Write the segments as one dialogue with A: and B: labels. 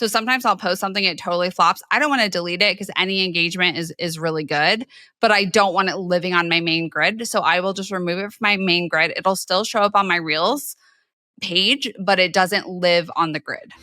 A: So sometimes I'll post something, it totally flops. I don't want to delete it because any engagement is really good, but I don't want it living on my main grid. So I will just remove it from my main grid. It'll still show up on my Reels page, but it doesn't live on the grid.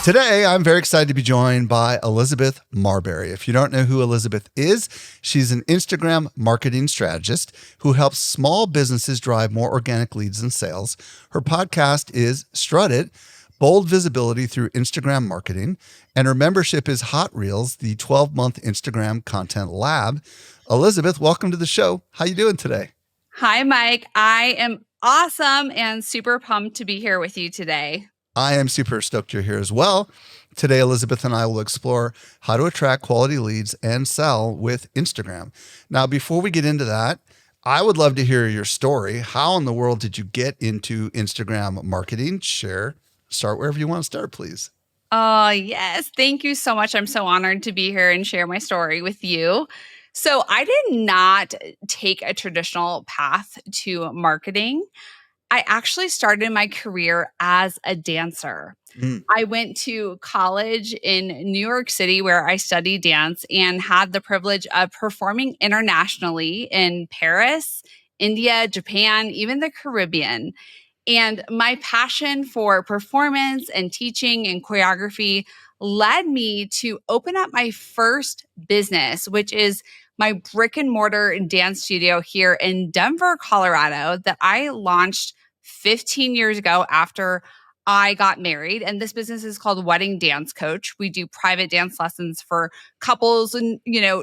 B: Today, I'm very excited to be joined by Elizabeth Marbury. If you don't know who Elizabeth is, she's an Instagram marketing strategist who helps small businesses drive more organic leads and sales. Her podcast is Strut It, Bold Visibility Through Instagram Marketing, and her membership is Hot Reels, the 12-month Instagram content lab. Elizabeth, welcome to the show. How you doing today?
A: Hi, Mike. I am awesome and super pumped to be here with you today.
B: I am super stoked you're here as well. Today, Elizabeth and I will explore how to attract quality leads and sell with Instagram. Now, before we get into that, I would love to hear your story. How in the world did you get into Instagram marketing? Start wherever you want to start, please.
A: Oh, yes. Thank you so much. I'm so honored to be here and share my story with you. So I did not take a traditional path to marketing. I actually started my career as a dancer. I went to college in New York City where I studied dance and had the privilege of performing internationally in Paris, India, Japan, even the Caribbean. And my passion for performance and teaching and choreography led me to open up my first business, which is my brick and mortar dance studio here in Denver, Colorado, that I launched 15 years ago after I got married. And this business is called Wedding Dance Coach. We do private dance lessons for couples and,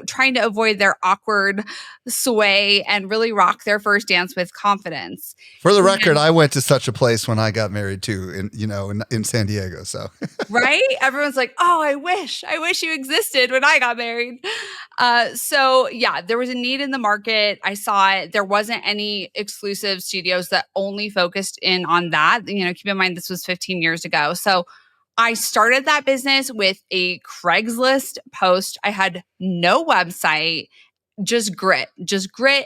A: trying to avoid their awkward sway and really rock their first dance with confidence.
B: For the record, I went to such a place when I got married too, in San Diego. So,
A: right? Everyone's like, "Oh, I wish you existed when I got married." There was a need in the market. I saw it. There wasn't any exclusive studios that only focused in on that. Keep in mind this was 15 years ago. So I started that business with a Craigslist post. I had no website, just grit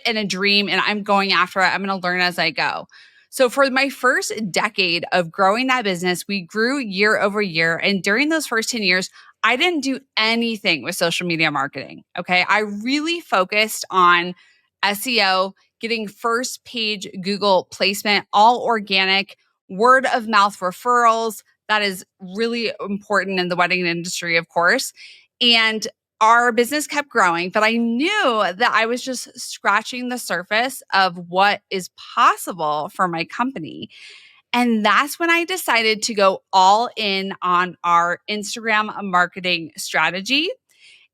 A: and a dream. And I'm going after it. I'm going to learn as I go. So for my first decade of growing that business, we grew year over year. And during those first 10 years, I didn't do anything with social media marketing. Okay. I really focused on SEO, getting first page Google placement, all organic, word of mouth referrals. That is really important in the wedding industry, of course. And our business kept growing, but I knew that I was just scratching the surface of what is possible for my company. And that's when I decided to go all in on our Instagram marketing strategy.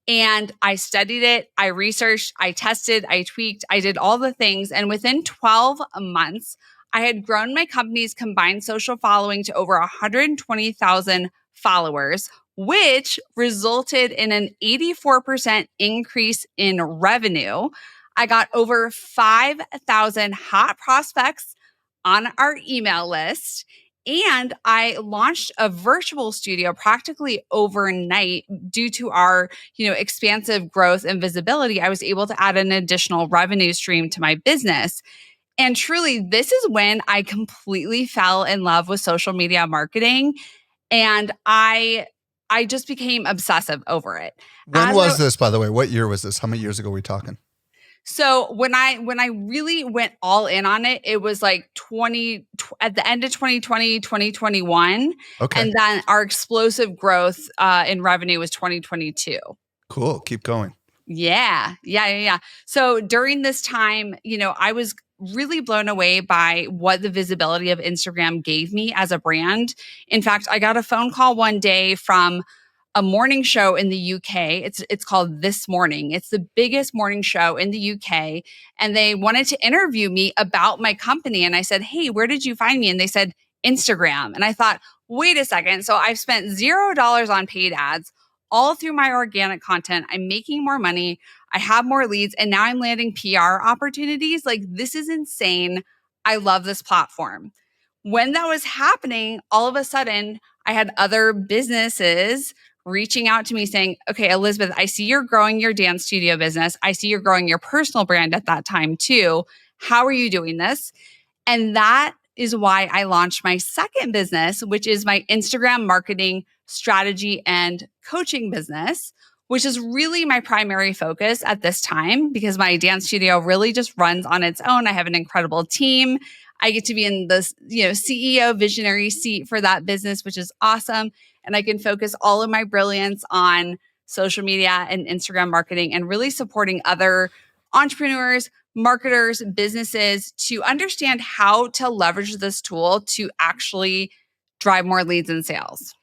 A: And I studied it, I researched, I tested, I tweaked, I did all the things. And within 12 months, I had grown my company's combined social following to over 120,000 followers, which resulted in an 84% increase in revenue. I got over 5,000 hot prospects on our email list. And I launched a virtual studio practically overnight due to our, expansive growth and visibility. I was able to add an additional revenue stream to my business. And truly, this is when I completely fell in love with social media marketing. And I just became obsessive over it.
B: When was this, by the way? What year was this? How many years ago are we talking?
A: So when I really went all in on it, it was like at the end of 2020, 2021.
B: Okay.
A: And then our explosive growth in revenue was 2022.
B: Cool. Keep going.
A: Yeah. So during this time, I was really blown away by what the visibility of Instagram gave me as a brand. In fact, I got a phone call one day from a morning show in the UK. It's called This Morning. It's the biggest morning show in the UK. And they wanted to interview me about my company. And I said, "Hey, where did you find me?" And they said, "Instagram." And I thought, wait a second. So I've spent $0 on paid ads all through my organic content. I'm making more money. I have more leads. And now I'm landing PR opportunities. Like, this is insane. I love this platform. When that was happening, all of a sudden, I had other businesses reaching out to me saying, "Okay, Elizabeth, I see you're growing your dance studio business. I see you're growing your personal brand at that time too. How are you doing this?" And that, is why I launched my second business, which is my Instagram marketing strategy and coaching business, which is really my primary focus at this time because my dance studio really just runs on its own. I have an incredible team. I get to be in the CEO visionary seat for that business, which is awesome. And I can focus all of my brilliance on social media and Instagram marketing and really supporting other entrepreneurs, marketers, businesses to understand how to leverage this tool to actually drive more leads and sales.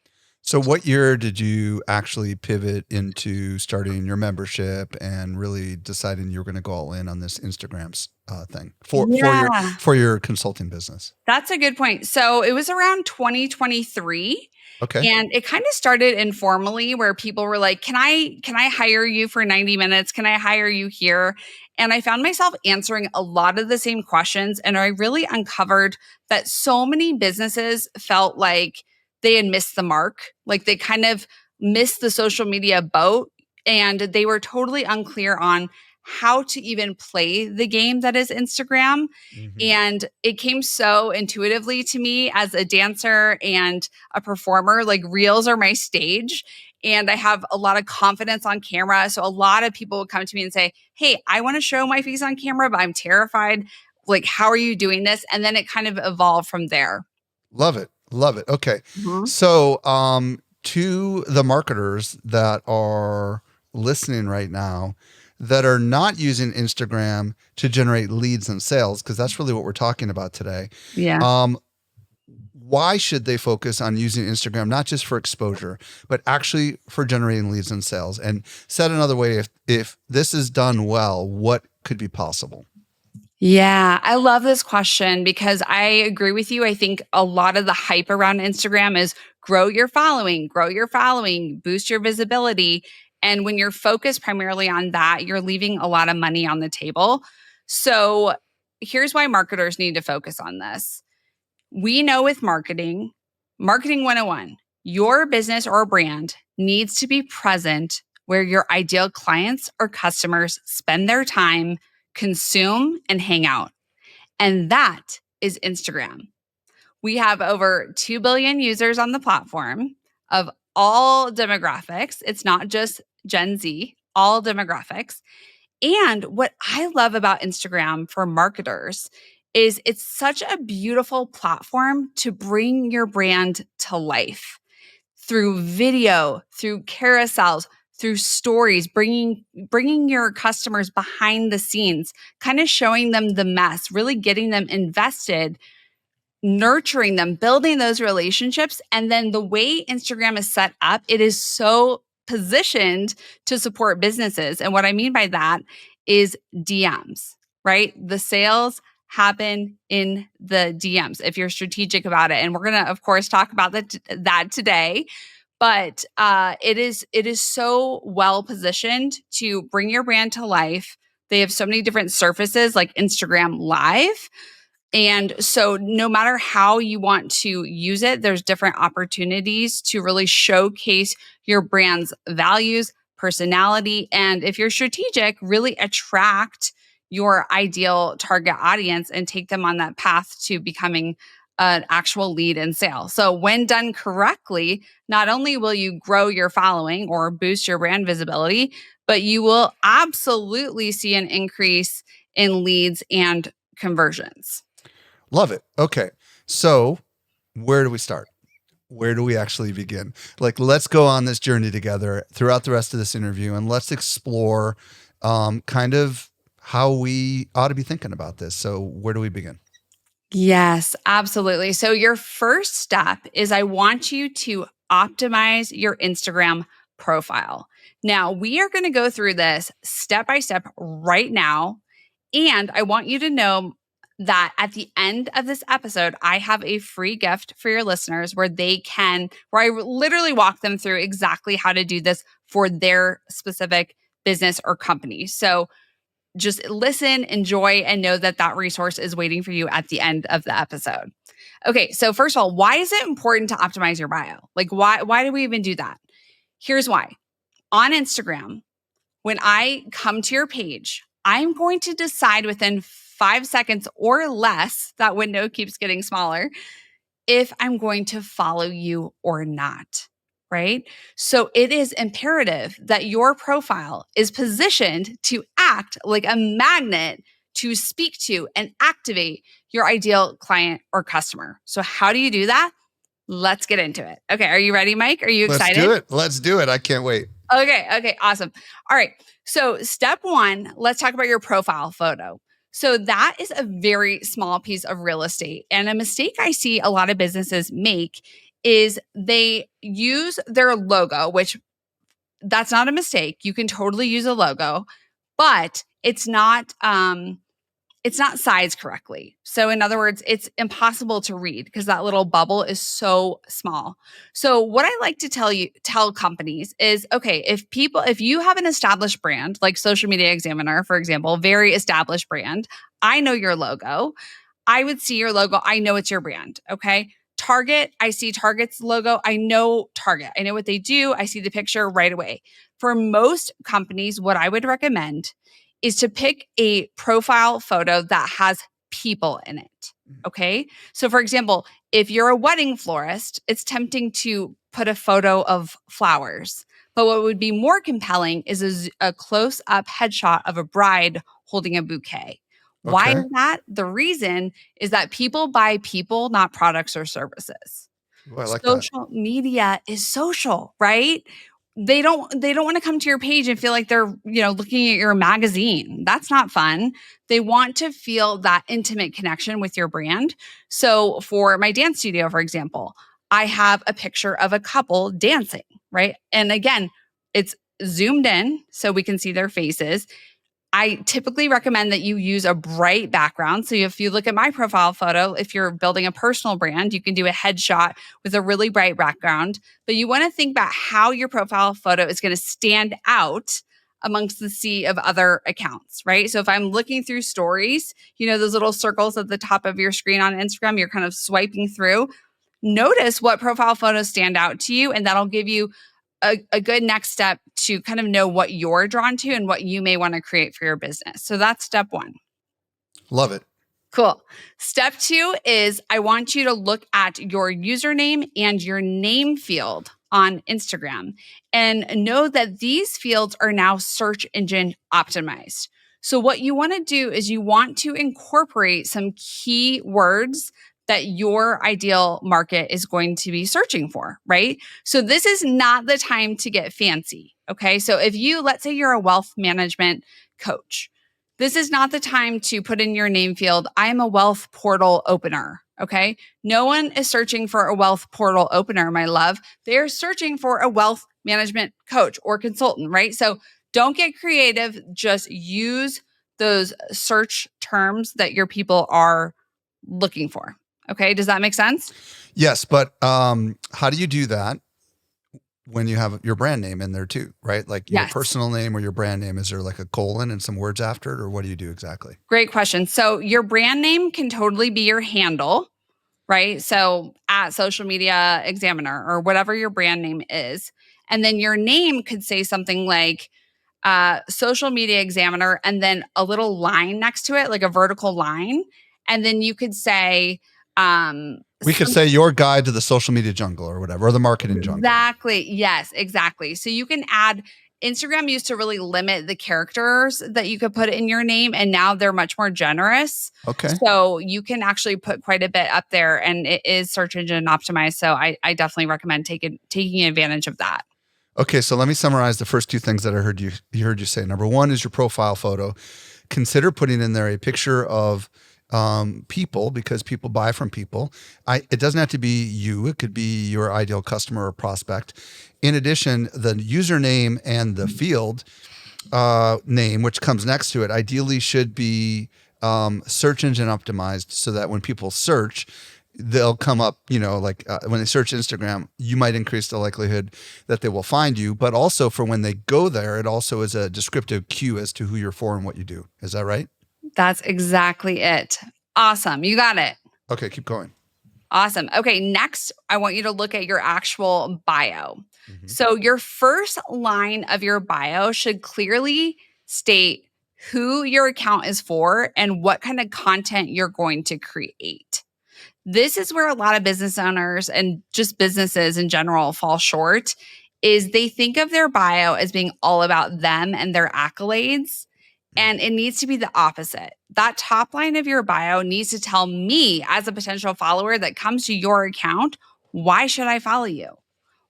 B: So what year did you actually pivot into starting your membership and really deciding you were going to go all in on this Instagram thing for your consulting business?
A: That's a good point. So it was around 2023.
B: Okay.
A: And it kind of started informally where people were like, can I hire you for 90 minutes? Can I hire you here? And I found myself answering a lot of the same questions. And I really uncovered that so many businesses felt like they had missed the mark. Like they kind of missed the social media boat and they were totally unclear on how to even play the game that is Instagram.
B: Mm-hmm.
A: And it came so intuitively to me as a dancer and a performer. Like reels are my stage and I have a lot of confidence on camera. So a lot of people would come to me and say, hey, I want to show my face on camera, but I'm terrified. Like, how are you doing this? And then it kind of evolved from there.
B: Love it. Love it. Okay. So, to the marketers that are listening right now that are not using Instagram to generate leads and sales, because that's really what we're talking about today.
A: Yeah.
B: Why should they focus on using Instagram, not just for exposure, but actually for generating leads and sales? And said another way, if this is done well, what could be possible?
A: Yeah, I love this question because I agree with you. I think a lot of the hype around Instagram is grow your following, boost your visibility. And when you're focused primarily on that, you're leaving a lot of money on the table. So here's why marketers need to focus on this. We know with marketing 101, your business or brand needs to be present where your ideal clients or customers spend their time, consume, and hang out. And that is Instagram. We have over 2 billion users on the platform of all demographics. It's not just Gen Z, all demographics. And what I love about Instagram for marketers is it's such a beautiful platform to bring your brand to life through video, through carousels, through stories, bringing your customers behind the scenes, kind of showing them the mess, really getting them invested, nurturing them, building those relationships. And then the way Instagram is set up, it is so positioned to support businesses. And what I mean by that is DMs, right? The sales happen in the DMs if you're strategic about it. And we're going to, of course, talk about that today. But it is so well positioned to bring your brand to life. They have so many different surfaces like Instagram Live. And so no matter how you want to use it, there's different opportunities to really showcase your brand's values, personality, and if you're strategic, really attract your ideal target audience and take them on that path to becoming an actual lead in sale. So when done correctly, not only will you grow your following or boost your brand visibility, but you will absolutely see an increase in leads and conversions.
B: Love it. Okay. So where do we start? Where do we actually begin? Like, let's go on this journey together throughout the rest of this interview and let's explore kind of how we ought to be thinking about this. So where do we begin?
A: Yes, absolutely. So your first step is I want you to optimize your Instagram profile. Now, we are going to go through this step by step right now. And I want you to know that at the end of this episode, I have a free gift for your listeners where I literally walk them through exactly how to do this for their specific business or company. So just listen, enjoy, and know that that resource is waiting for you at the end of the episode. Okay, so first of all, why is it important to optimize your bio? Like, why do we even do that? Here's why. On Instagram, when I come to your page, I'm going to decide within 5 seconds or less, that window keeps getting smaller, if I'm going to follow you or not. Right. So it is imperative that your profile is positioned to act like a magnet to speak to and activate your ideal client or customer. So, how do you do that? Let's get into it. Okay. Are you ready, Mike? Are you
B: Let's
A: excited?
B: do it. Let's do it. I can't wait.
A: Okay. Awesome. All right. So, step one, let's talk about your profile photo. So, that is a very small piece of real estate. And a mistake I see a lot of businesses make is they use their logo, which that's not a mistake. You can totally use a logo, but it's not sized correctly. So in other words, it's impossible to read because that little bubble is so small. So what I like to tell companies is, okay, if you have an established brand like Social Media Examiner, for example, very established brand, I know your logo. I would see your logo. I know it's your brand. Okay. Target, I see Target's logo. I know Target. I know what they do. I see the picture right away. For most companies, what I would recommend is to pick a profile photo that has people in it. Okay. So, for example, if you're a wedding florist, it's tempting to put a photo of flowers. But what would be more compelling is a close up headshot of a bride holding a bouquet. Why
B: Okay.
A: is that? The reason is that people buy people, not products or services.
B: Ooh, I like that.
A: Social media is social, right? They don't want to come to your page and feel like they're, looking at your magazine. That's not fun. They want to feel that intimate connection with your brand. So for my dance studio, for example, I have a picture of a couple dancing, right? And again, it's zoomed in so we can see their faces. I typically recommend that you use a bright background. So if you look at my profile photo, if you're building a personal brand, you can do a headshot with a really bright background. But you want to think about how your profile photo is going to stand out amongst the sea of other accounts, right? So if I'm looking through stories, those little circles at the top of your screen on Instagram, you're kind of swiping through. Notice what profile photos stand out to you, and that'll give you a good next step to kind of know what you're drawn to and what you may want to create for your business. So that's step one.
B: Love it.
A: Cool. Step two is I want you to look at your username and your name field on Instagram and know that these fields are now search engine optimized. So, what you want to do is you want to incorporate some key words that your ideal market is going to be searching for, right? So, this is not the time to get fancy. Okay. So, let's say you're a wealth management coach, this is not the time to put in your name field, I am a wealth portal opener. Okay. No one is searching for a wealth portal opener, my love. They're searching for a wealth management coach or consultant, right? So don't get creative. Just use those search terms that your people are looking for. Okay. Does that make sense?
B: Yes, but how do you do that when you have your brand name in there too, right? Like your
A: Yes.
B: personal name or your brand name, is there like a colon and some words after it, or what do you do exactly?
A: Great question. So your brand name can totally be your handle, right? So at Social Media Examiner or whatever your brand name is. And then your name could say something like Social Media Examiner and then a little line next to it, like a vertical line. And then you could say,
B: We could say your guide to the social media jungle or whatever, or the marketing jungle.
A: Exactly. Yes, exactly. So you can add, Instagram used to really limit the characters that you could put in your name, and now they're much more generous.
B: Okay.
A: So you can actually put quite a bit up there, and it is search engine optimized. So I definitely recommend taking advantage of that.
B: Okay, so let me summarize the first two things that I heard you say. Number one is your profile photo. Consider putting in there a picture of people, because people buy from people. It doesn't have to be you. It could be your ideal customer or prospect. In addition, the username and the field name, which comes next to it, ideally should be search engine optimized, so that when people search, they'll come up, when they search Instagram, you might increase the likelihood that they will find you. But also for when they go there, it also is a descriptive cue as to who you're for and what you do. Is that right?
A: That's exactly it. Awesome. You got it.
B: Okay, keep going.
A: Awesome. Okay, next, I want you to look at your actual bio.
B: Mm-hmm.
A: So, your first line of your bio should clearly state who your account is for, and what kind of content you're going to create. This is where a lot of business owners and just businesses in general fall short is they think of their bio as being all about them and their accolades. And it needs to be the opposite. That top line of your bio needs to tell me as a potential follower that comes to your account, why should I follow you?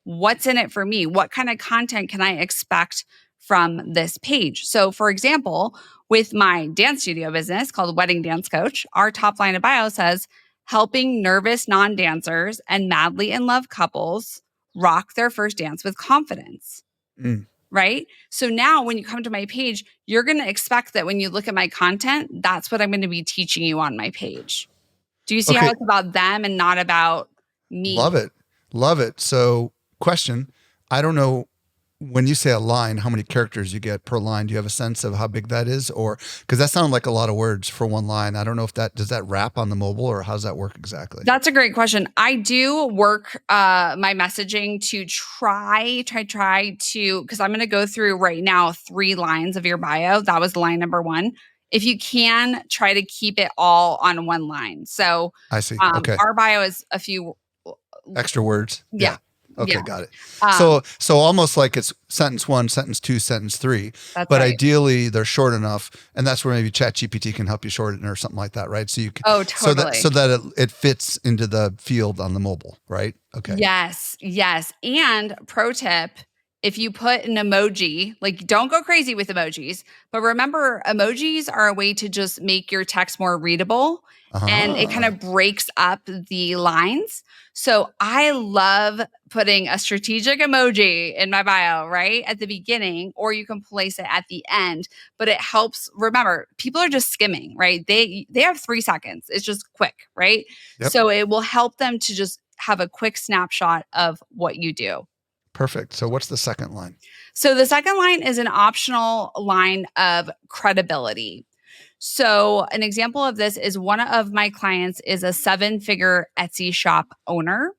A: What's in it for me? What kind of content can I expect from this page? So, for example, with my dance studio business called Wedding Dance Coach, our top line of bio says, helping nervous non dancers and madly in love couples rock their first dance with confidence.
B: Mm.
A: Right? So now when you come to my page, you're going to expect that when you look at my content, that's what I'm going to be teaching you on my page. Do you see how
B: Okay.
A: it's about them and not about me?
B: Love it. Love it. So, question, I don't know, when you say a line, how many characters you get per line? Do you have a sense of how big that is? Or because that sounded like a lot of words for one line. I don't know if does that wrap on the mobile, or how does that work exactly?
A: That's a great question. I do work my messaging to try to, because I'm going to go through right now 3 lines of your bio. That was line number 1. If you can, try to keep it all on one line. So
B: I see. Okay.
A: our bio is a few
B: Extra words.
A: Yeah.
B: Okay,
A: Yeah.
B: got it.
A: Um,
B: So almost like it's sentence 1, sentence 2, sentence 3,
A: That's
B: but
A: right.
B: ideally they're short enough, and that's where maybe ChatGPT can help you shorten it or something like that, right? So you can,
A: Oh, totally.
B: so that it fits into the field on the mobile, right? Okay.
A: Yes. And pro tip, if you put an emoji, like don't go crazy with emojis, but remember emojis are a way to just make your text more readable, and it kind
B: Uh-huh.
A: of breaks up the lines. So I love putting a strategic emoji in my bio, right? At the beginning, or you can place it at the end, but it helps. Remember, people are just skimming, right? They have 3 seconds. It's just quick, right?
B: Yep.
A: So it will help them to just have a quick snapshot of what you do.
B: Perfect. So what's the second line?
A: So the second line is an optional line of credibility. So an example of this is one of my clients is a 7-figure Etsy shop owner,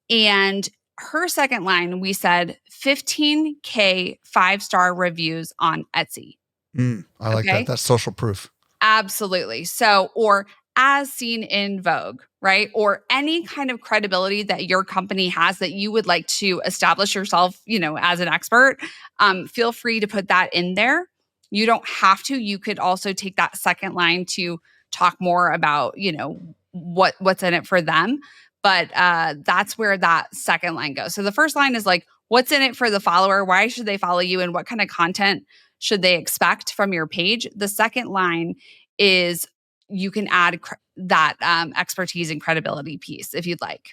A: and her second line, we said 15K 5-star reviews on Etsy.
B: I like that.
A: Okay.
B: That's social proof.
A: Absolutely. So, or as seen in Vogue, right? Or any kind of credibility that your company has that you would like to establish yourself, as an expert. Feel free to put that in there. You don't have to. You could also take that second line to talk more about, what's in it for them. But that's where that second line goes. So the first line is like, what's in it for the follower? Why should they follow you? And what kind of content should they expect from your page? The second line is you can add that expertise and credibility piece if you'd like.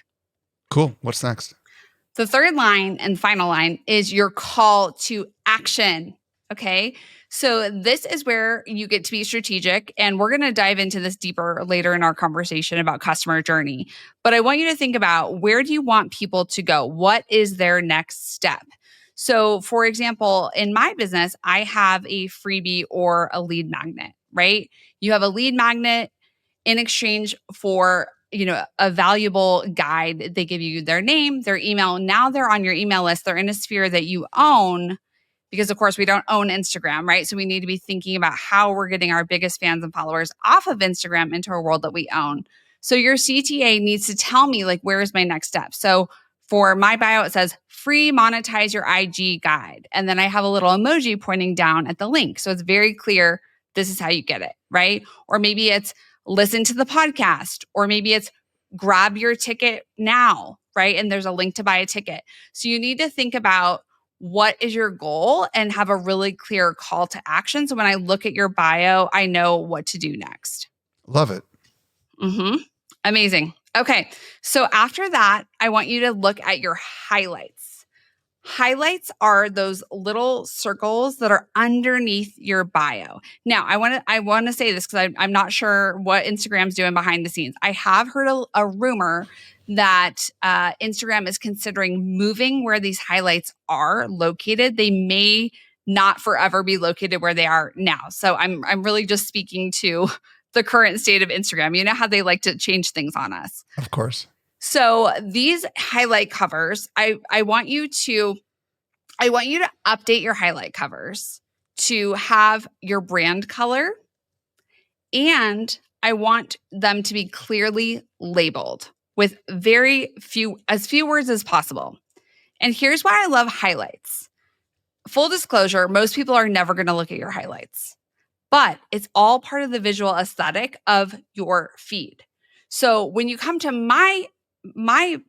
B: Cool. What's next?
A: The third line and final line is your call to action. Okay. So this is where you get to be strategic. And we're going to dive into this deeper later in our conversation about customer journey. But I want you to think about, where do you want people to go? What is their next step? So, for example, in my business, I have a freebie or a lead magnet, right? You have a lead magnet in exchange for a valuable guide. They give you their name, their email. Now they're on your email list. They're in a sphere that you own, because of course we don't own Instagram, right? So we need to be thinking about how we're getting our biggest fans and followers off of Instagram into a world that we own. So your CTA needs to tell me, like, where is my next step? So for my bio, it says free monetize your IG guide. And then I have a little emoji pointing down at the link. So it's very clear, this is how you get it, right? Or maybe it's listen to the podcast, or maybe it's grab your ticket now, right? And there's a link to buy a ticket. So you need to think about, what is your goal, and have a really clear call to action. So when I look at your bio, I know what to do next.
B: Love it.
A: Amazing. Okay. So after that, I want you to look at your highlights. Highlights are those little circles that are underneath your bio. Now, I want to say this because I'm not sure what Instagram's doing behind the scenes. I have heard a rumor that Instagram is considering moving where these highlights are located. They may not forever be located where they are now. So I'm really just speaking to the current state of Instagram. You know how they like to change things on us.
B: Of course.
A: So these highlight covers, I want you to update your highlight covers to have your brand color, and I want them to be clearly labeled with as few words as possible. And here's why I love highlights. Full disclosure, most people are never going to look at your highlights, but it's all part of the visual aesthetic of your feed. So when you come to my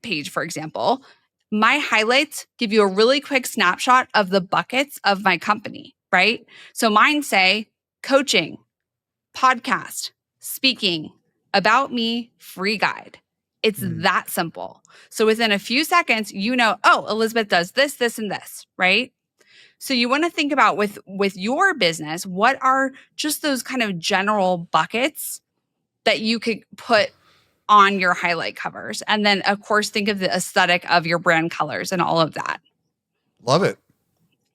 A: page, for example, my highlights give you a really quick snapshot of the buckets of my company, right? So mine say coaching, podcast, speaking, about me, free guide. It's that simple. So within a few seconds, oh, Elizabeth does this, this, and this, right? So you want to think about with your business, what are just those kind of general buckets that you could put on your highlight covers? And then of course, think of the aesthetic of your brand colors and all of that.
B: Love it.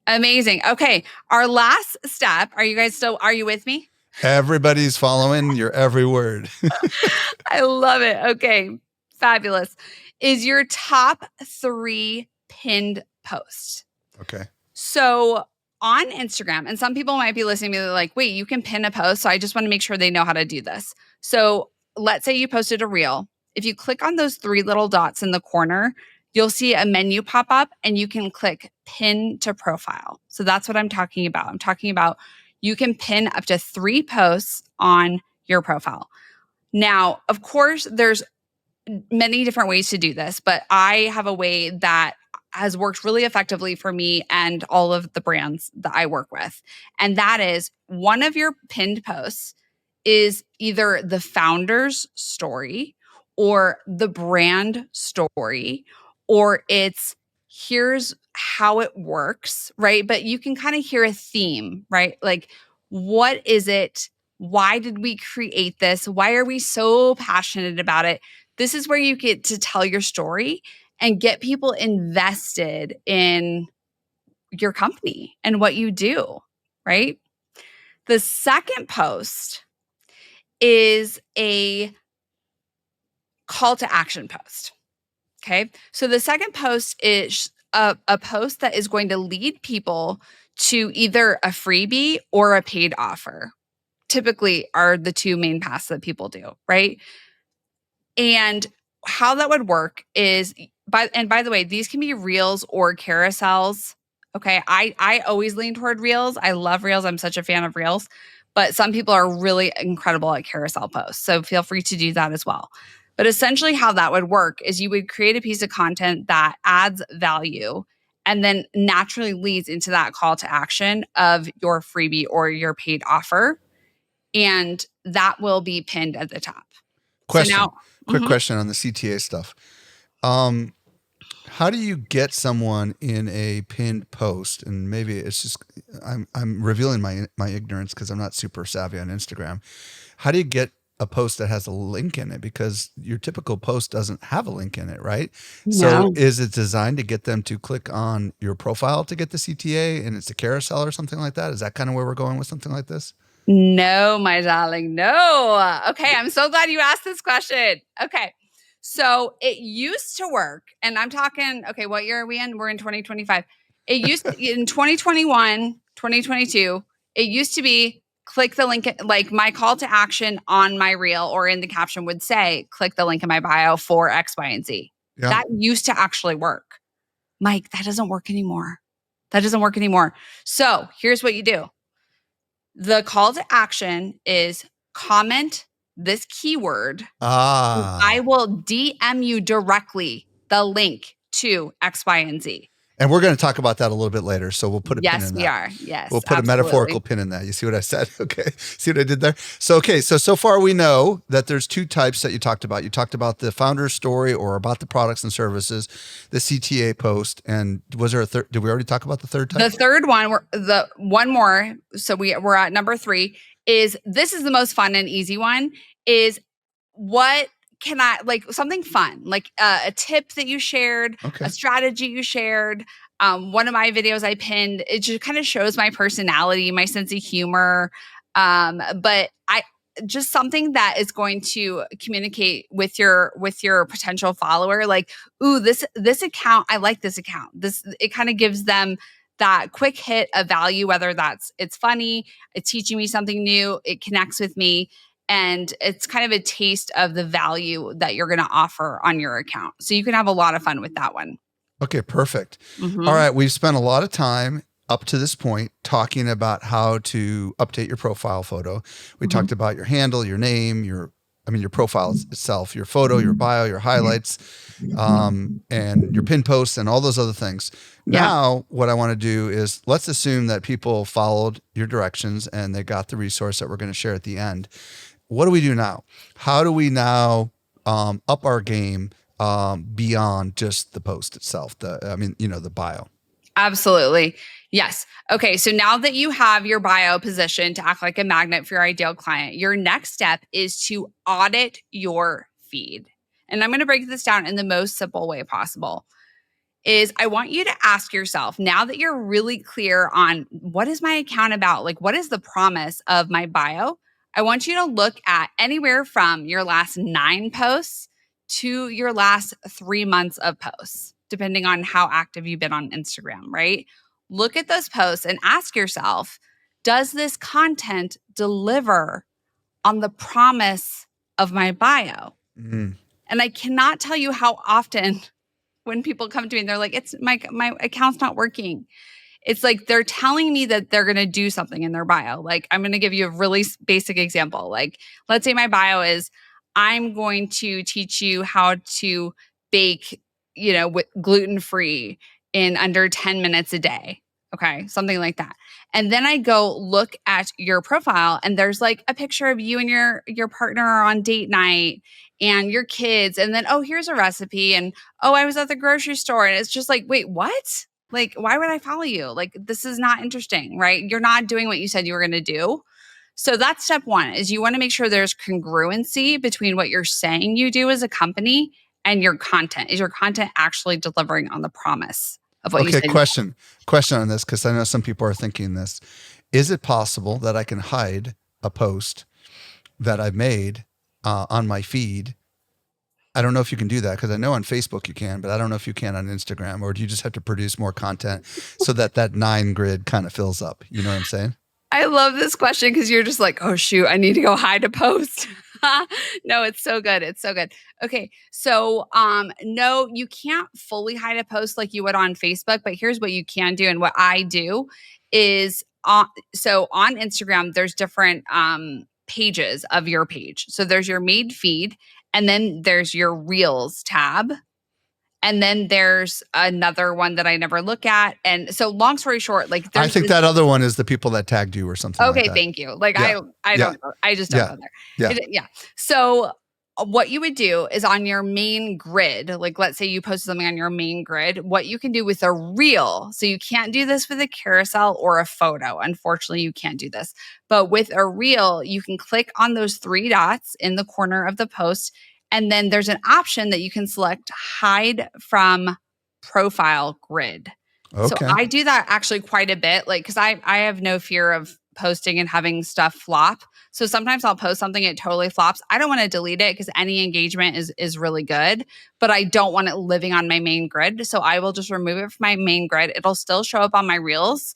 A: Amazing. Okay. Our last step, are you with me?
B: Everybody's following your every word.
A: I love it. Okay. Fabulous. Is your top 3 pinned posts.
B: Okay.
A: So on Instagram, and some people might be listening to me, they're like, wait, you can pin a post. So I just want to make sure they know how to do this. So let's say you posted a reel. If you click on those 3 little dots in the corner, you'll see a menu pop up and you can click pin to profile. So that's what I'm talking about. I'm talking about you can pin up to 3 posts on your profile. Now, of course, there's many different ways to do this, but I have a way that has worked really effectively for me and all of the brands that I work with. And that is one of your pinned posts is either the founder's story or the brand story, or it's here's how it works, right? But you can kind of hear a theme, right? Like, what is it? Why did we create this? Why are we so passionate about it? This is where you get to tell your story and get people invested in your company and what you do, right? The second post is a call to action post. Okay. So the second post is a post that is going to lead people to either a freebie or a paid offer. Typically are the 2 main paths that people do, right? And how that would work is by the way, these can be reels or carousels. Okay. I always lean toward reels. I love reels. I'm such a fan of reels, but some people are really incredible at carousel posts. So feel free to do that as well. But essentially how that would work is you would create a piece of content that adds value and then naturally leads into that call to action of your freebie or your paid offer. And that will be pinned at the top.
B: Question.
A: So now,
B: Quick question on the CTA stuff. How do you get someone in a pinned post? And maybe it's just I'm revealing my ignorance because I'm not super savvy on Instagram. How do you get a post that has a link in it? Because your typical post doesn't have a link in it, right?
A: No.
B: So is it designed to get them to click on your profile to get the CTA and it's a carousel or something like that? Is that kind of where we're going with something like this?
A: No, my darling, no. Okay, I'm so glad you asked this question. Okay, so it used to work, and I'm talking, okay, what year are we in? We're in 2025. It used to, in 2021, 2022, it used to be click the link, like my call to action on my reel or in the caption would say, click the link in my bio for X, Y, and Z.
B: Yeah.
A: That used to actually work. Mike, that doesn't work anymore. So here's what you do. The call to action is comment this keyword. I will DM you directly the link to X, Y, and Z.
B: And we're going to talk about that a little bit later. So we'll put a pin in that.
A: Yes, we are. Yes.
B: We'll put a metaphorical pin in that. You see what I said? Okay. See what I did there? So far we know that there's 2 types that you talked about. You talked about the founder's story or about the products and services, the CTA post. And was there a third? Did we already talk about the third type?
A: The third one, one more. So we're at number 3 is this is the most fun and easy one is what can I like something fun, like a tip that you shared, a strategy you shared. One of my videos I pinned, it just kind of shows my personality, my sense of humor. But I just something that is going to communicate with your potential follower. Like, ooh, this account, I like this account. It kind of gives them that quick hit of value, whether it's funny, it's teaching me something new, it connects with me, and it's kind of a taste of the value that you're going to offer on your account. So you can have a lot of fun with that one.
B: Okay, perfect. All
A: Mm-hmm.
B: right, we've spent a lot of time up to this point talking about how to update your profile photo. We
A: Mm-hmm.
B: talked about your handle, your name, your profile itself, your photo, your bio, your highlights, and your pin posts and all those other things.
A: Yeah.
B: Now, what I want to do is let's assume that people followed your directions and they got the resource that we're going to share at the end. What do we do now? How do we now up our game beyond just the post itself? The bio.
A: Absolutely. Yes. Okay. So now that you have your bio positioned to act like a magnet for your ideal client, your next step is to audit your feed. And I'm going to break this down in the most simple way possible. Is I want you to ask yourself, now that you're really clear on what is my account about, like what is the promise of my bio, I want you to look at anywhere from your last 9 posts to your last 3 months of posts, depending on how active you've been on Instagram, right? Look at those posts and ask yourself, does this content deliver on the promise of my bio?
B: Mm.
A: And I cannot tell you how often when people come to me and they're like, it's my account's not working. It's like they're telling me that they're going to do something in their bio. Like, I'm going to give you a really basic example. Like, let's say my bio is, I'm going to teach you how to bake, gluten free in under 10 minutes a day. Okay, something like that. And then I go look at your profile and there's like a picture of you and your partner on date night and your kids, and then, oh, here's a recipe, and oh, I was at the grocery store, and it's just like, wait, what? Like, why would I follow you? Like, this is not interesting, right? You're not doing what you said you were going to do. So that's step one, is you want to make sure there's congruency between what you're saying you do as a company and your content. Is your content actually delivering on the promise of what you
B: Okay,
A: said?
B: question on this, because I know some people are thinking this. Is it possible that I can hide a post that I've made on my feed? I don't know if you can do that, because I know on Facebook you can, but I don't know if you can on Instagram, or do you just have to produce more content so that 9 grid kind of fills up? You know what I'm saying?
A: I love this question because you're just like, oh, shoot, I need to go hide a post. No, it's so good. It's so good. Okay. So, no, you can't fully hide a post like you would on Facebook, but here's what you can do. And what I do is, so on Instagram, there's different pages of your page. So there's your made feed, and then there's your reels tab. And then there's another one that I never look at. And so long story short, like
B: I
A: there's
B: think that other one is the people that tagged you or something like
A: okay,
B: that.
A: thank you. Like
B: Yeah.
A: I
B: Yeah.
A: don't know. I just don't
B: Yeah.
A: go there.
B: Yeah.
A: Yeah. So what you would do is on your main grid, like let's say you post something on your main grid, what you can do with a reel. So you can't do this with a carousel or a photo. Unfortunately, you can't do this. But with a reel, you can click on those 3 dots in the corner of the post. And then there's an option that you can select hide from profile grid. So
B: Okay.
A: I do that actually quite a bit, like, because I have no fear of posting and having stuff flop. So sometimes I'll post something, it totally flops. I don't want to delete it because any engagement is really good, but I don't want it living on my main grid. So I will just remove it from my main grid. It'll still show up on my Reels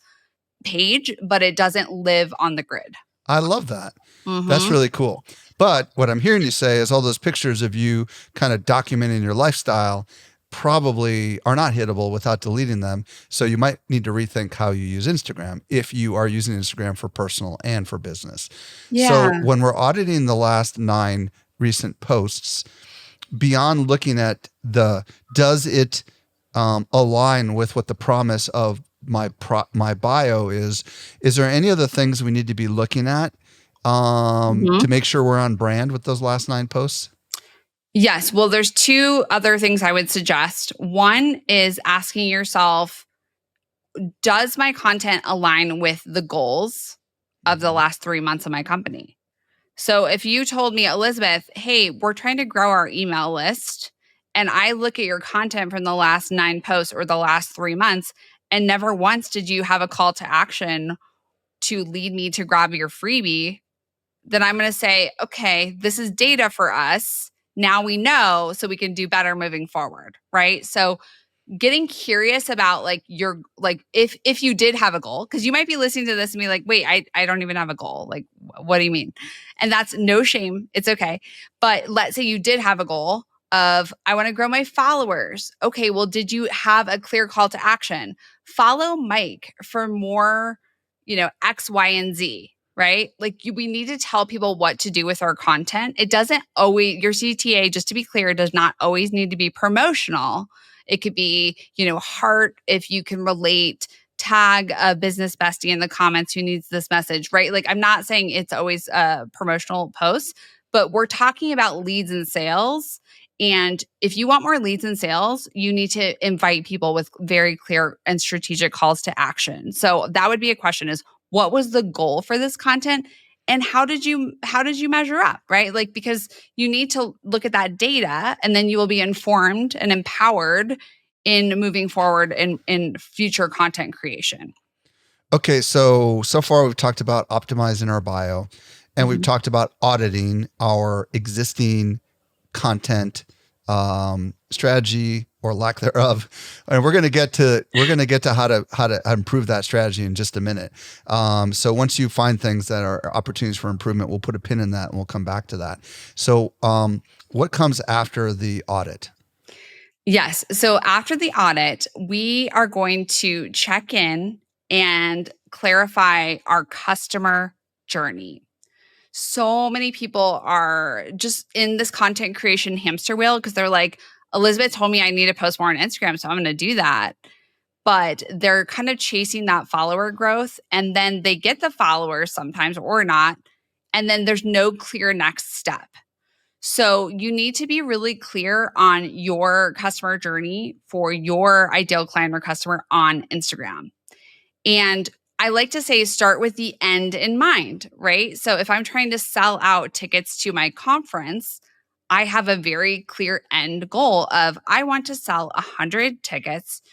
A: page, but it doesn't live on the grid.
B: I love that. That's
A: Mm-hmm.
B: really cool. But what I'm hearing you say is all those pictures of you kind of documenting your lifestyle probably are not hittable without deleting them. So you might need to rethink how you use Instagram if you are using Instagram for personal and for business.
A: Yeah.
B: So when we're auditing the last 9 recent posts, beyond looking at does it align with what the promise of my bio is there any other things we need to be looking at to make sure we're on brand with those last 9 posts?
A: Yes. Well, there's 2 other things I would suggest. One is asking yourself, does my content align with the goals of the last 3 months of my company? So if you told me, Elizabeth, hey, we're trying to grow our email list, and I look at your content from the last 9 posts or the last 3 months, and never once did you have a call to action to lead me to grab your freebie, then I'm going to say, okay, this is data for us. Now we know, so we can do better moving forward, right? So getting curious about like your like if you did have a goal, because you might be listening to this and be like, wait, I don't even have a goal. Like, what do you mean? And that's no shame. It's okay. But let's say you did have a goal of I want to grow my followers. Okay, well, did you have a clear call to action? Follow Mike for more, X, Y, and Z, right? Like we need to tell people what to do with our content. It doesn't always, your CTA, just to be clear, does not always need to be promotional. It could be, heart if you can relate, tag a business bestie in the comments who needs this message, right? Like I'm not saying it's always a promotional post, but we're talking about leads and sales. And if you want more leads and sales, you need to invite people with very clear and strategic calls to action. So that would be a question is what was the goal for this content? And how did you measure up, right? Like, because you need to look at that data and then you will be informed and empowered in moving forward in future content creation.
B: Okay, so far we've talked about optimizing our bio, and we've talked about auditing our existing content strategy or lack thereof, and we're going to get to how to improve that strategy in just a minute. So once you find things that are opportunities for improvement, we'll put a pin in that and we'll come back to that. So what comes after the audit?
A: Yes. So after the audit, we are going to check in and clarify our customer journey. So many people are just in this content creation hamster wheel because they're like, Elizabeth told me I need to post more on Instagram, so I'm going to do that. But they're kind of chasing that follower growth. And then they get the followers sometimes or not. And then there's no clear next step. So you need to be really clear on your customer journey for your ideal client or customer on Instagram. And I like to say start with the end in mind, right? So if I'm trying to sell out tickets to my conference, I have a very clear end goal of I want to sell 100 tickets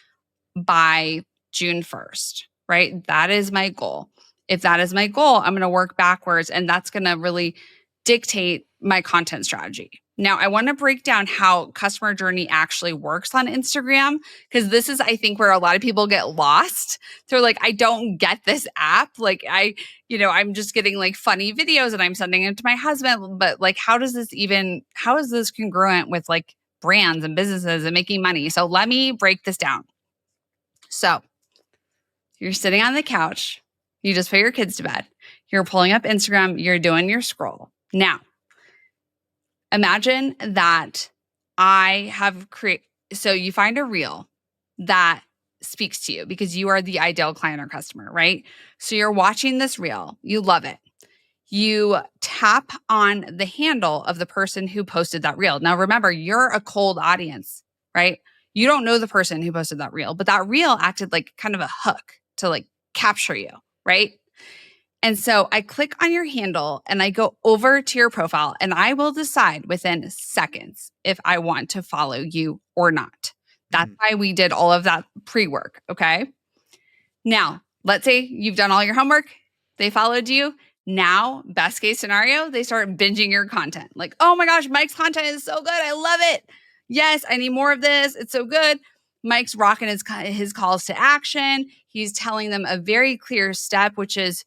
A: by June 1st, right? That is my goal. If that is my goal, I'm going to work backwards and that's going to really dictate my content strategy. Now, I want to break down how customer journey actually works on Instagram because this is, I think, where a lot of people get lost. They're like, I don't get this app. Like, I'm just getting like funny videos and I'm sending them to my husband. But like, how is this congruent with like brands and businesses and making money? So let me break this down. So you're sitting on the couch, you just put your kids to bed, you're pulling up Instagram, you're doing your scroll. Now, imagine that so you find a reel that speaks to you because you are the ideal client or customer, right? So you're watching this reel, you love it. You tap on the handle of the person who posted that reel. Now, remember, you're a cold audience, right? You don't know the person who posted that reel, but that reel acted like kind of a hook to like capture you, right? And so I click on your handle and I go over to your profile and I will decide within seconds if I want to follow you or not. That's why we did all of that pre-work, okay? Now, let's say you've done all your homework, they followed you. Now, best case scenario, they start binging your content. Like, oh my gosh, Mike's content is so good. I love it. Yes, I need more of this. It's so good. Mike's rocking his calls to action. He's telling them a very clear step, which is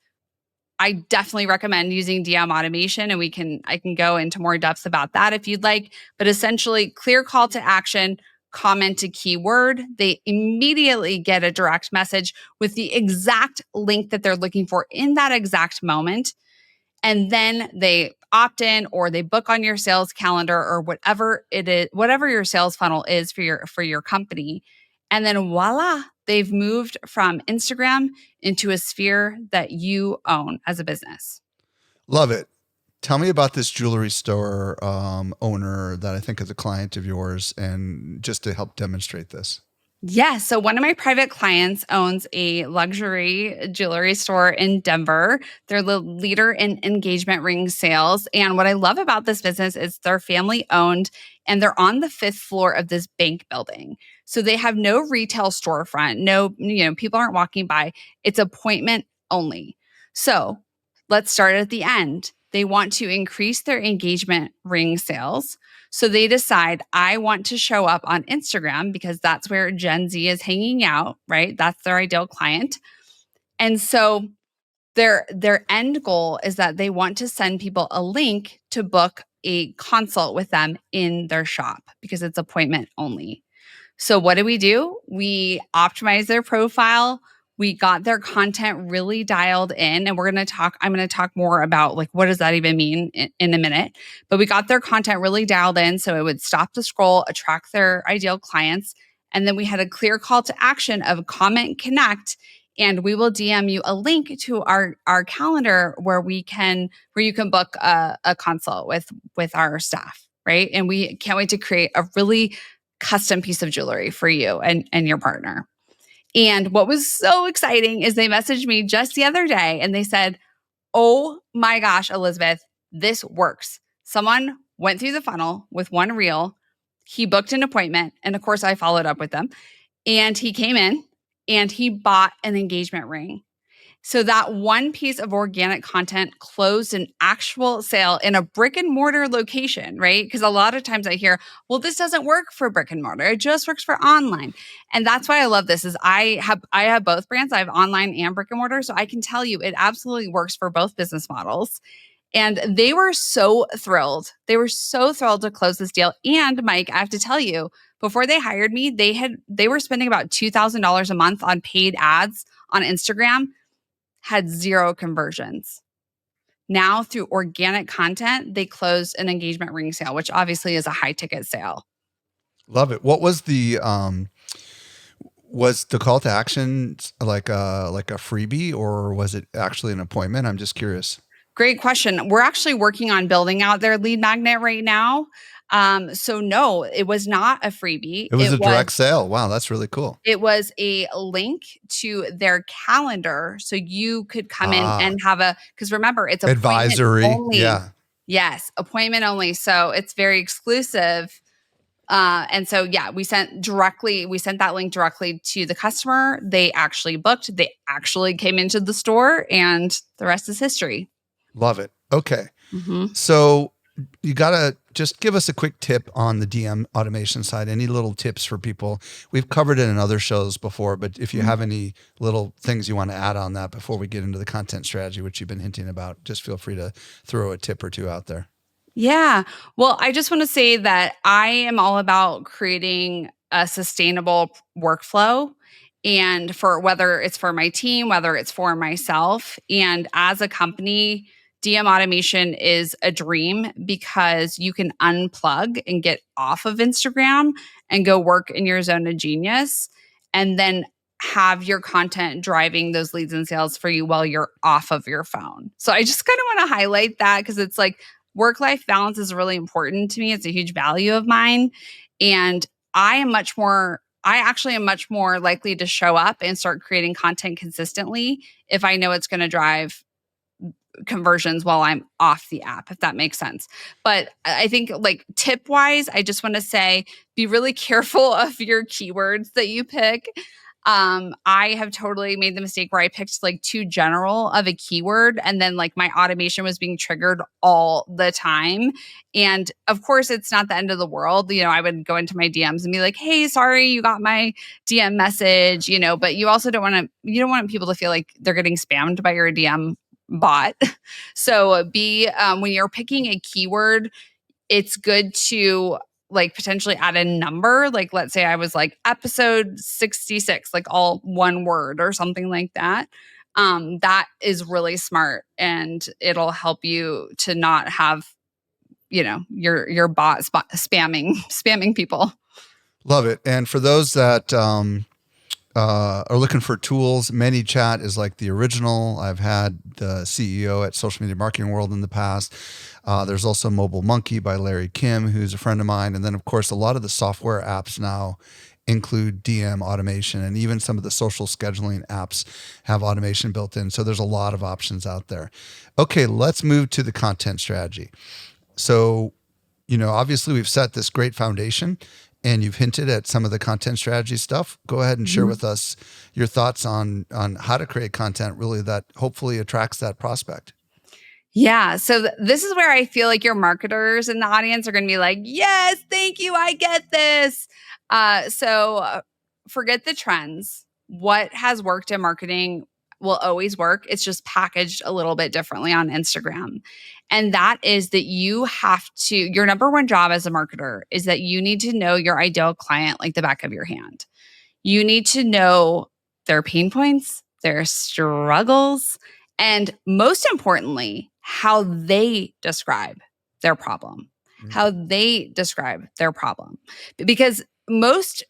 A: I definitely recommend using DM automation, and I can go into more depth about that if you'd like. But essentially, clear call to action, comment a keyword. They immediately get a direct message with the exact link that they're looking for in that exact moment. And then they opt in or they book on your sales calendar or whatever it is, whatever your sales funnel is for your company. And then voila, they've moved from Instagram into a sphere that you own as a business.
B: Love it. Tell me about this jewelry store owner that I think is a client of yours, and just to help demonstrate this.
A: Yeah. So one of my private clients owns a luxury jewelry store in Denver. They're the leader in engagement ring sales. And what I love about this business is they're family owned and they're on the fifth floor of this bank building. So they have no retail storefront, no, people aren't walking by. It's appointment only. So let's start at the end. They want to increase their engagement ring sales. So they decide, I want to show up on Instagram because that's where Gen Z is hanging out, right? That's their ideal client. And so their end goal is that they want to send people a link to book a consult with them in their shop because it's appointment only. So what do? We optimize their profile. We got their content really dialed in, and I'm going to talk more about like what does that even mean in a minute. But we got their content really dialed in so it would stop the scroll, attract their ideal clients, and then we had a clear call to action of comment, connect, and we will DM you a link to our calendar where you can book a consult with our staff, right? And we can't wait to create a really custom piece of jewelry for you and your partner. And what was so exciting is they messaged me just the other day and they said, "Oh my gosh, Elizabeth, this works." Someone went through the funnel with one reel. He booked an appointment. And of course, I followed up with them. And he came in and he bought an engagement ring. So that one piece of organic content closed an actual sale in a brick and mortar location, right? Because a lot of times I hear, well, this doesn't work for brick and mortar. It just works for online. And that's why I love this is I have both brands. I have online and brick and mortar. So I can tell you it absolutely works for both business models. And they were so thrilled. They were so thrilled to close this deal. And Mike, I have to tell you, before they hired me, they were spending about $2,000 a month on paid ads on Instagram, had zero conversions. Now, through organic content, they closed an engagement ring sale, which obviously is a high ticket sale.
B: Love it. What was the call to action like a freebie, or was it actually an appointment? I'm just curious.
A: Great question. We're actually working on building out their lead magnet right now. So no, it was not a freebie.
B: It was a direct sale. Wow, that's really cool.
A: It was a link to their calendar. So you could come in and have because remember, it's
B: advisory.
A: Only.
B: Yeah.
A: Yes, appointment only. So it's very exclusive. And so, yeah, we sent that link directly to the customer. They actually booked, they actually came into the store, and the rest is history.
B: Love it. Okay. Mm-hmm. So you got to just give us a quick tip on the DM automation side. Any little tips for people? We've covered it in other shows before, but if you have any little things you want to add on that before we get into the content strategy, which you've been hinting about, just feel free to throw a tip or two out there.
A: Yeah. Well, I just want to say that I am all about creating a sustainable workflow, and for whether it's for my team, whether it's for myself. And as a company, DM automation is a dream because you can unplug and get off of Instagram and go work in your zone of genius, and then have your content driving those leads and sales for you while you're off of your phone. So I just kind of want to highlight that because it's like work-life balance is really important to me. It's a huge value of mine. And I actually am much more likely to show up and start creating content consistently if I know it's going to drive conversions while I'm off the app, if that makes sense. But I think like tip wise, I just want to say, be really careful of your keywords that you pick. I have totally made the mistake where I picked like too general of a keyword, and then like my automation was being triggered all the time. And of course, it's not the end of the world. You know, I would go into my DMs and be like, "Hey, sorry, you got my DM message," you know, but you also don't want people to feel like they're getting spammed by your DM bot. So when you're picking a keyword, it's good to like potentially add a number. Like let's say I was like episode 66, like all one word or something like that. That is really smart, and it'll help you to not have, you know, your bot spamming people.
B: Love it. And for those that are looking for tools, ManyChat is like the original. I've had the CEO at Social Media Marketing World in the past. There's also Mobile Monkey by Larry Kim, who's a friend of mine. And then, of course, a lot of the software apps now include DM automation, and even some of the social scheduling apps have automation built in. So there's a lot of options out there. Okay, let's move to the content strategy. So, you know, obviously we've set this great foundation, and you've hinted at some of the content strategy stuff. Go ahead and share with us your thoughts on how to create content really that hopefully attracts that prospect.
A: Yeah. So this is where I feel like your marketers in the audience are going to be like, yes, thank you. I get this. Forget the trends. What has worked in marketing will always work. It's just packaged a little bit differently on Instagram. And that is that you have to, your number one job as a marketer is that you need to know your ideal client like the back of your hand. You need to know their pain points, their struggles, and most importantly, how they describe their problem.
B: Mm.
A: How they describe their problem. Because most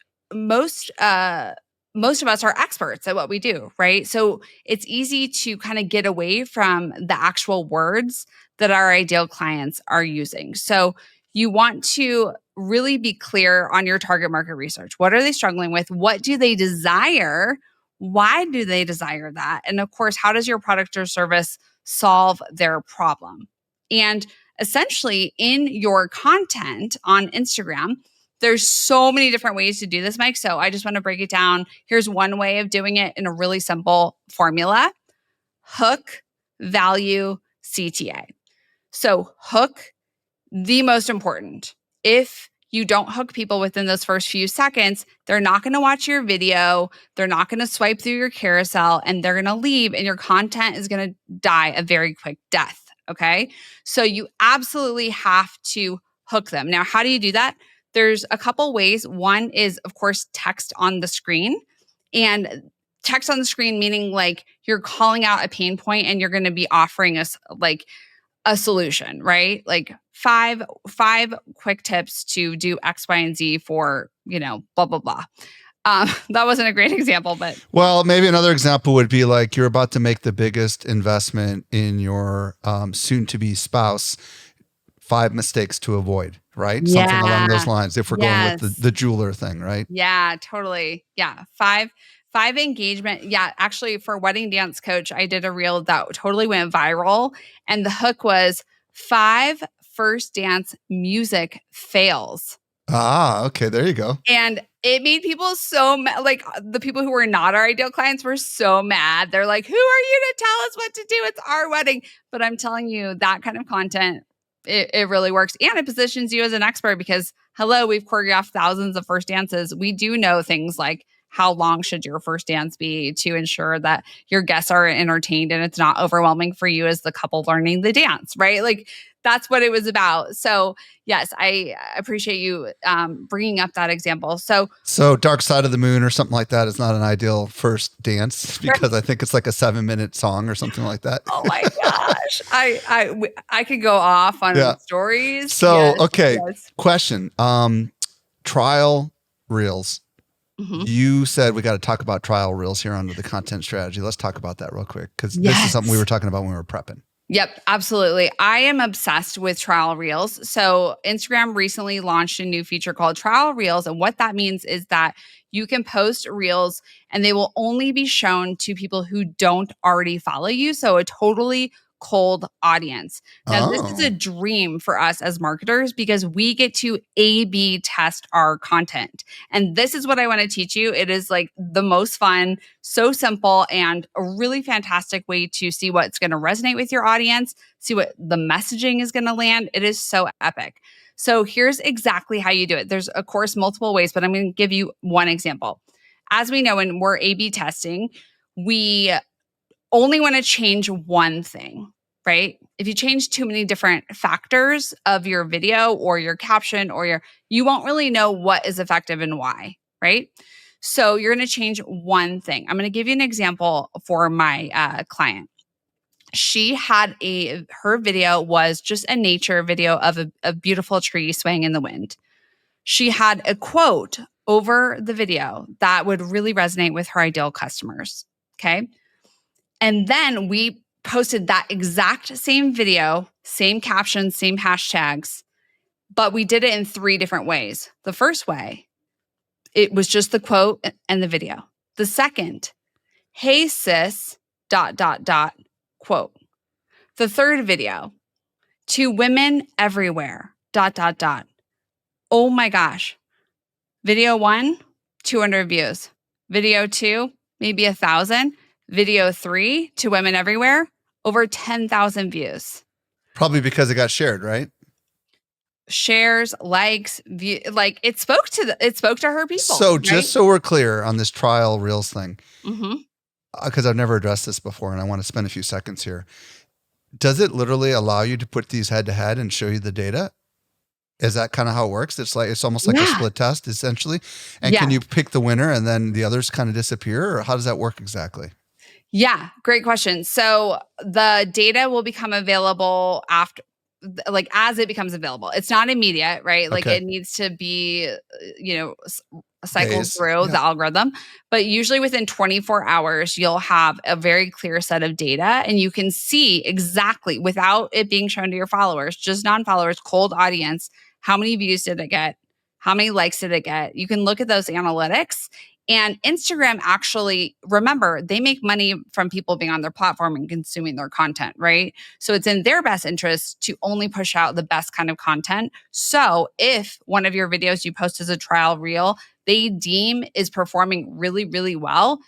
A: most of us are experts at what we do, right? So it's easy to kind of get away from the actual words that our ideal clients are using. So you want to really be clear on your target market research. What are they struggling with? What do they desire? Why do they desire that? And of course, how does your product or service solve their problem? And essentially, in your content on Instagram, there's so many different ways to do this, Mike. So I just want to break it down. Here's one way of doing it in a really simple formula: hook, value, CTA. So, hook, the most important. If you don't hook people within those first few seconds, they're not going to watch your video, they're not going to swipe through your carousel, and they're going to leave, and your content is going to die a very quick death. Okay. So you absolutely have to hook them. Now, how do you do that? There's a couple ways. One is, of course, text on the screen. And text on the screen meaning like you're calling out a pain point and you're going to be offering us like a solution, right? Like five quick tips to do X, Y, and Z for, blah, blah, blah. That wasn't a great example, but
B: Well, maybe another example would be like you're about to make the biggest investment in your soon-to-be spouse. 5 mistakes to avoid, right? Something along those lines. If we're going with
A: yes.
B: the jeweler thing, right?
A: Yeah, totally. Yeah. Five engagement. Yeah. Actually, for Wedding Dance Coach, I did a reel that totally went viral. And the hook was 5 first dance music fails.
B: Ah, okay. There you go.
A: And it made people so mad. Like the people who were not our ideal clients were so mad. They're like, who are you to tell us what to do? It's our wedding. But I'm telling you, that kind of content, it really works. And it positions you as an expert because, hello, we've choreographed thousands of first dances. We do know things like how long should your first dance be to ensure that your guests are entertained and it's not overwhelming for you as the couple learning the dance, right? Like that's what it was about. So yes, I appreciate you bringing up that example. So
B: Dark Side of the Moon or something like that is not an ideal first dance because I think it's like a 7-minute song or something like that.
A: Oh my gosh. I could go off on stories.
B: So, okay.
A: Yes.
B: Question. Trial reels.
A: Mhm.
B: You said we got to talk about trial reels here under the content strategy. Let's talk about that real quick because this is something we were talking about when we were prepping.
A: Yep, absolutely. I am obsessed with trial reels. So Instagram recently launched a new feature called trial reels. And what that means is that you can post reels and they will only be shown to people who don't already follow you. So a totally cold audience. Now, this is a dream for us as marketers because we get to A/B test our content. And this is what I want to teach you. It is like the most fun, so simple, and a really fantastic way to see what's going to resonate with your audience, see what the messaging is going to land. It is so epic. So here's exactly how you do it. There's, of course, multiple ways, but I'm going to give you one example. As we know, when we're A/B testing, we only want to change one thing, right? If you change too many different factors of your video or your caption or you won't really know what is effective and why, right? So you're going to change one thing. I'm going to give you an example for my client. She had her video was just a nature video of a beautiful tree swaying in the wind. She had a quote over the video that would really resonate with her ideal customers. Okay. And then we posted that exact same video, same captions, same hashtags, but we did it in 3 different ways. The first way, it was just the quote and the video. The second, hey sis, ... quote. The third video, to women everywhere, ... Oh my gosh. Video 1, 200 views. Video 2, maybe 1,000. Video 3, to women everywhere, over 10,000 views.
B: Probably because it got shared, right?
A: Shares, likes, like it spoke to her people.
B: So
A: right?
B: just so we're clear on this trial reels thing,
A: Mhm.
B: because I've never addressed this before and I want to spend a few seconds here. Does it literally allow you to put these head to head and show you the data? Is that kind of how it works? It's almost like a
A: Yeah.
B: split test essentially. And can
A: Yeah.
B: you pick the winner and then the others kind of disappear, or how does that work exactly?
A: Yeah, great question. So the data will become available after, like as it becomes available. It's not immediate, right? Like
B: Okay.
A: it needs to be, cycled
B: Days.
A: through
B: Yeah.
A: the algorithm. But usually within 24 hours, you'll have a very clear set of data and you can see exactly without it being shown to your followers, just non-followers, cold audience, how many views did it get? How many likes did it get? You can look at those analytics. And Instagram actually, remember, they make money from people being on their platform and consuming their content, right? So it's in their best interest to only push out the best kind of content. So if one of your videos you post as a trial reel, they deem is performing really, really well,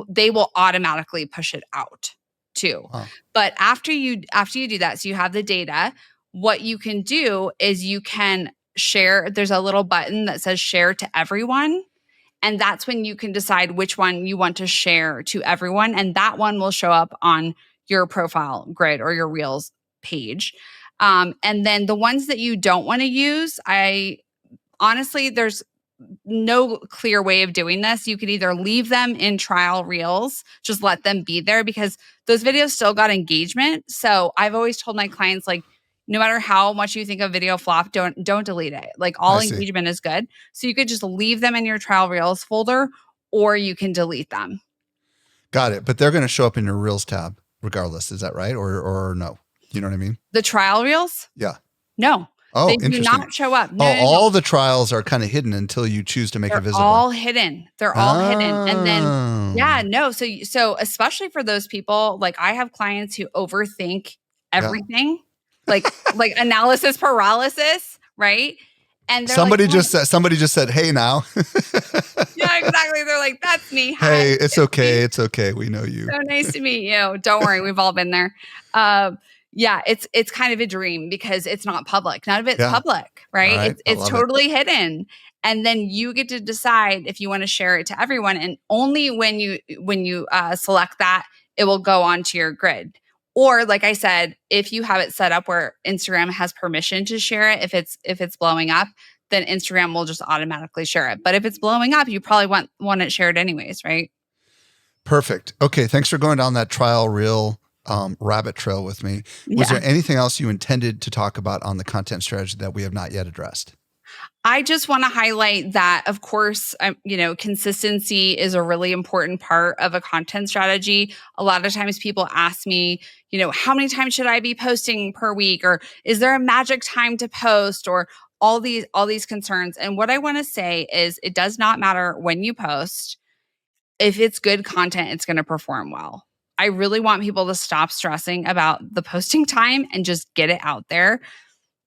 A: they will automatically push it out too.
B: Wow.
A: But after you do that, so you have the data, what you can do is you can share. There's a little button that says share to everyone. And that's when you can decide which one you want to share to everyone. And that one will show up on your profile grid or your Reels page. And then the ones that you don't want to use, I honestly, there's no clear way of doing this. You could either leave them in trial reels, just let them be there because those videos still got engagement. So I've always told my clients, like, no matter how much you think a video flop, don't delete it. Like all
B: I see.
A: engagement is good. So you could just leave them in your trial reels folder or you can delete them.
B: Got it. But they're going to show up in your reels tab regardless. Is that right? Or no? You know what I mean?
A: The trial reels?
B: Yeah.
A: No.
B: Oh,
A: They do
B: interesting.
A: not show up.
B: Oh,
A: No, no, no.
B: all the trials are kind of hidden until you choose to make it
A: They're
B: visible.
A: all hidden. They're all hidden. And then, yeah,
B: Oh.
A: no. So especially for those people, like I have clients who overthink everything, like analysis paralysis, right? And they're
B: Somebody
A: like,
B: just said, "Hey now."
A: yeah, exactly. They're like, that's me. Hi,
B: Hey, it's
A: me.
B: okay. It's okay. We know you.
A: So nice to meet you. Don't worry, we've all been there. Yeah, it's kind of a dream because it's not public. None of it's
B: Yeah.
A: public, right?
B: All right. I
A: It's
B: love it.
A: totally hidden. And then you get to decide if you want to share it to everyone. And only when you select that, it will go onto your grid. Or like I said, if you have it set up where Instagram has permission to share it, if it's blowing up, then Instagram will just automatically share it. But if it's blowing up, you probably want it shared anyways, right?
B: Perfect. Okay. Thanks for going down that trial reel rabbit trail with me. Was
A: Yeah.
B: there anything else you intended to talk about on the content strategy that we have not yet addressed?
A: I just want to highlight that, of course, consistency is a really important part of a content strategy. A lot of times people ask me, how many times should I be posting per week? Or is there a magic time to post? Or all these concerns. And what I want to say is it does not matter when you post. If it's good content, it's going to perform well. I really want people to stop stressing about the posting time and just get it out there.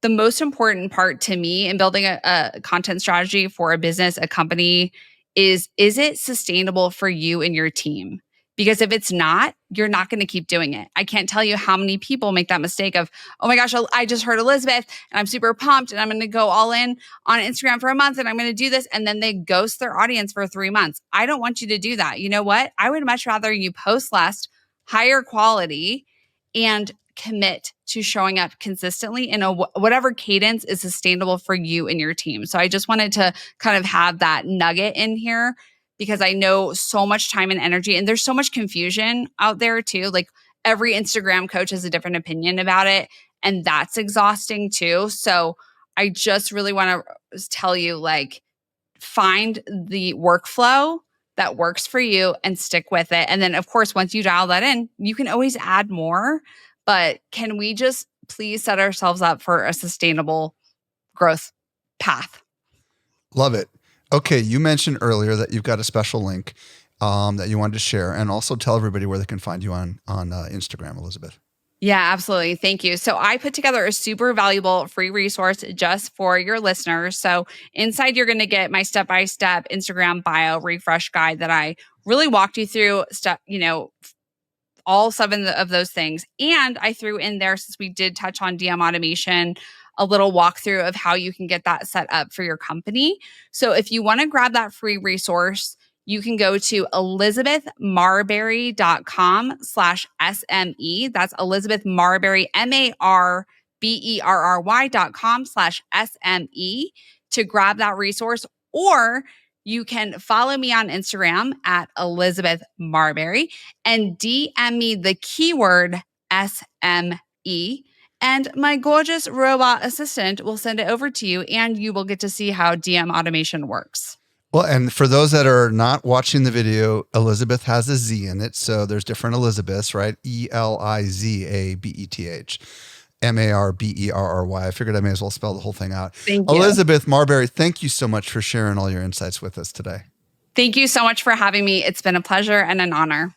A: The most important part to me in building a content strategy for a business, a company, is it sustainable for you and your team? Because if it's not, you're not going to keep doing it. I can't tell you how many people make that mistake of, oh my gosh, I just heard Elizabeth and I'm super pumped and I'm going to go all in on Instagram for a month and I'm going to do this. And then they ghost their audience for 3 months. I don't want you to do that. You know what? I would much rather you post less, higher quality, and commit to showing up consistently in whatever cadence is sustainable for you and your team. So I just wanted to kind of have that nugget in here because I know so much time and energy and there's so much confusion out there too. Like every Instagram coach has a different opinion about it and that's exhausting too. So I just really want to tell you, like, find the workflow that works for you and stick with it. And then of course, once you dial that in, you can always add more. But can we just please set ourselves up for a sustainable growth path?
B: Love it. Okay. You mentioned earlier that you've got a special link that you wanted to share, and also tell everybody where they can find you on Instagram, Elizabeth.
A: Yeah, absolutely. Thank you. So I put together a super valuable free resource just for your listeners. So inside, you're going to get my step-by-step Instagram bio refresh guide that I really walked you through all 7 of those things. And I threw in there, since we did touch on DM automation, a little walkthrough of how you can get that set up for your company. So if you want to grab that free resource, you can go to elizabethmarberry.com/SME. That's Elizabeth Marberry, MARBERRY.com/SME to grab that resource. Or you can follow me on Instagram at Elizabeth Marberry and DM me the keyword SME. And my gorgeous robot assistant will send it over to you, and you will get to see how DM automation works.
B: Well, and for those that are not watching the video, Elizabeth has a Z in it. So there's different Elizabeths, right? ELIZABETH. MARBERRY. I figured I may as well spell the whole thing out.
A: Thank you.
B: Elizabeth Marberry, thank you so much for sharing all your insights with us today.
A: Thank you so much for having me. It's been a pleasure and an honor.